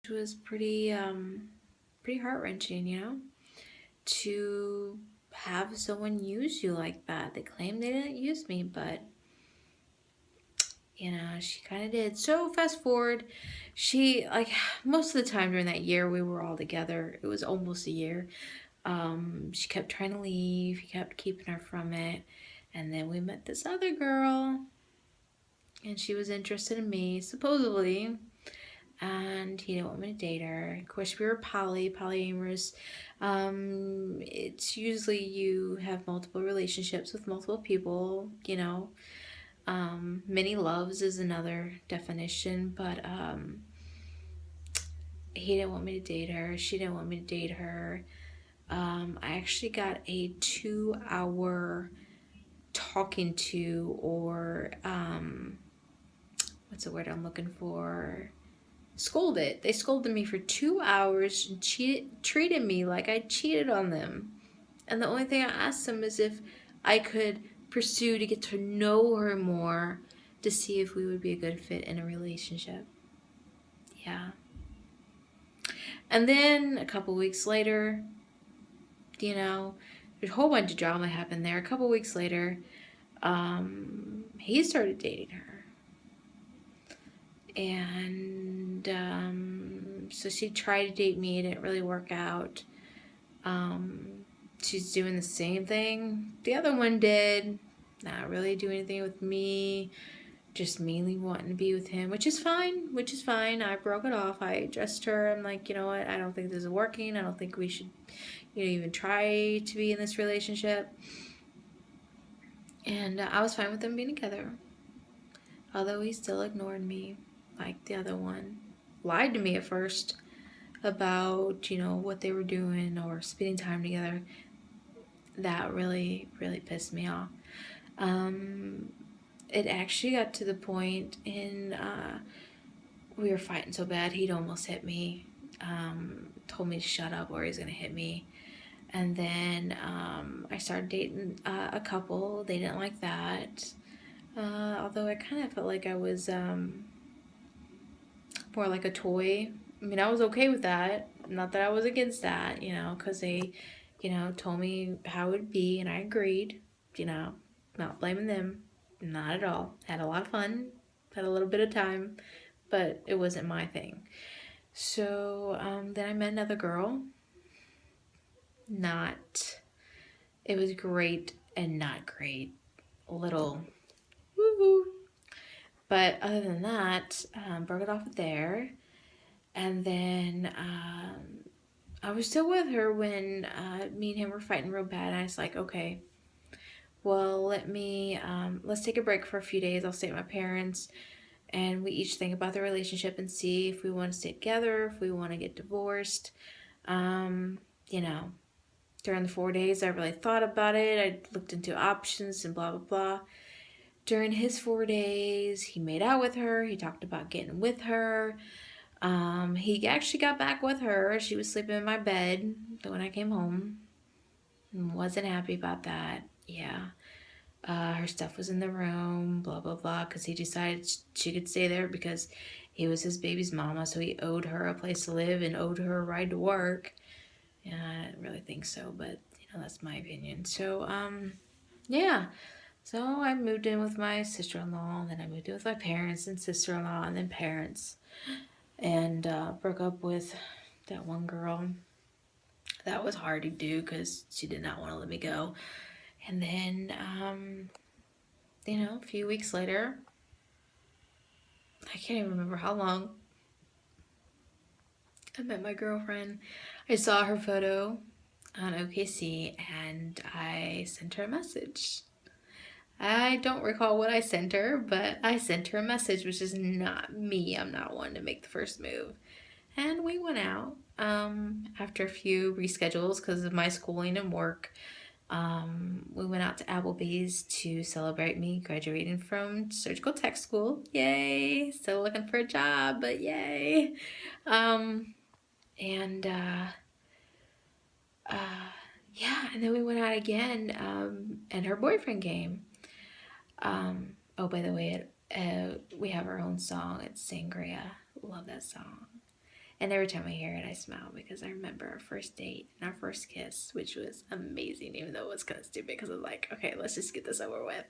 was pretty heart-wrenching, to have someone use you like that. They claim they didn't use me, but she kind of did. So fast forward, she like most of the time during that year we were all together. It was almost a year. She kept trying to leave. He kept keeping her from it, and then we met this other girl, and she was interested in me supposedly, and he didn't want me to date her. Of course, we were polyamorous. It's usually you have multiple relationships with multiple people. Many loves is another definition, but he didn't want me to date her. She didn't want me to date her. I actually got a 2 hour talking to, or what's the word I'm looking for? Scolded. They scolded me for 2 hours and treated me like I cheated on them. And the only thing I asked them is if I could pursue to get to know her more to see if we would be a good fit in a relationship. Yeah. And then a couple weeks later, there's a whole bunch of drama happened there. A couple weeks later, he started dating her. And so she tried to date me. It didn't really work out. She's doing the same thing the other one did. Not really do anything with me. Just mainly wanting to be with him, which is fine. I broke it off. I addressed her. I'm like, you know what? I don't think this is working. I don't think we should, even try to be in this relationship. And I was fine with them being together. Although he still ignored me, like the other one. Lied to me at first about, what they were doing or spending time together. That really, really pissed me off. It actually got to the point we were fighting so bad he'd almost hit me. Told me to shut up or he's gonna hit me. And then I started dating a couple. They didn't like that. Although I kind of felt like I was more like a toy. I mean, I was okay with that. Not that I was against that, because they, told me how it would be, and I agreed. Not blaming them, not at all. Had a lot of fun, had a little bit of time, but it wasn't my thing. So then I met another girl. It was great and not great. A little woo-hoo. But other than that, broke it off there. And then I was still with her when me and him were fighting real bad. And I was like, okay, well, let's take a break for a few days. I'll stay with my parents. And we each think about the relationship and see if we want to stay together, if we want to get divorced. During the 4 days, I really thought about it. I looked into options and blah, blah, blah. During his 4 days, he made out with her. He talked about getting with her. He actually got back with her. She was sleeping in my bed when I came home. Wasn't happy about that. Yeah. Her stuff was in the room, blah, blah, blah, because he decided she could stay there because he was his baby's mama, so he owed her a place to live and owed her a ride to work. Yeah, I didn't really think so, but, that's my opinion. So, yeah. So I moved in with my sister-in-law, and then I moved in with my parents and sister-in-law, and then parents, and broke up with that one girl. That was hard to do because she did not want to let me go. And then, a few weeks later, I can't even remember how long, I met my girlfriend. I saw her photo on OKC and I sent her a message. I don't recall what I sent her, but I sent her a message, which is not me. I'm not one to make the first move. And we went out after a few reschedules because of my schooling and work. We went out to Applebee's to celebrate me graduating from surgical tech school. Yay! Still looking for a job, but yay! And yeah, and then we went out again, and her boyfriend came. Oh, by the way, we have our own song. It's Sangria. Love that song. And every time I hear it, I smile because I remember our first date and our first kiss, which was amazing, even though it was kind of stupid because I was like, okay, let's just get this over with.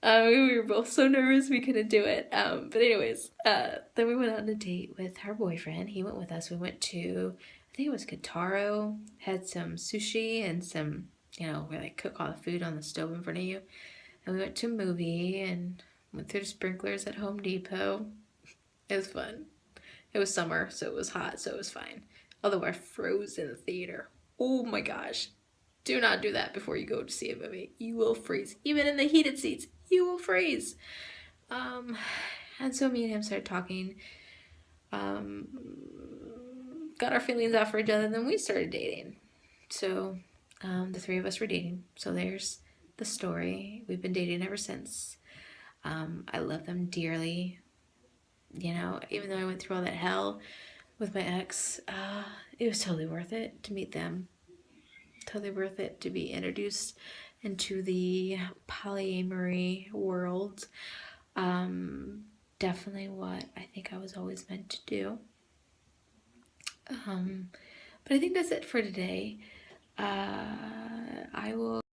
We were both so nervous we couldn't do it. But anyways, then we went on a date with her boyfriend. He went with us. We went to, I think it was Kitaro, had some sushi and some, where they cook all the food on the stove in front of you. And we went to a movie and went through the sprinklers at Home Depot. It was fun. It was summer, so it was hot, so it was fine. Although I froze in the theater. Oh my gosh. Do not do that before you go to see a movie. You will freeze. Even in the heated seats, you will freeze. And so me and him started talking. Got our feelings out for each other, and then we started dating. So the three of us were dating. So there's the story. We've been dating ever since. I love them dearly. Even though I went through all that hell with my ex, it was totally worth it to meet them. Totally worth it to be introduced into the polyamory world. Definitely what I think I was always meant to do. But I think that's it for today. I will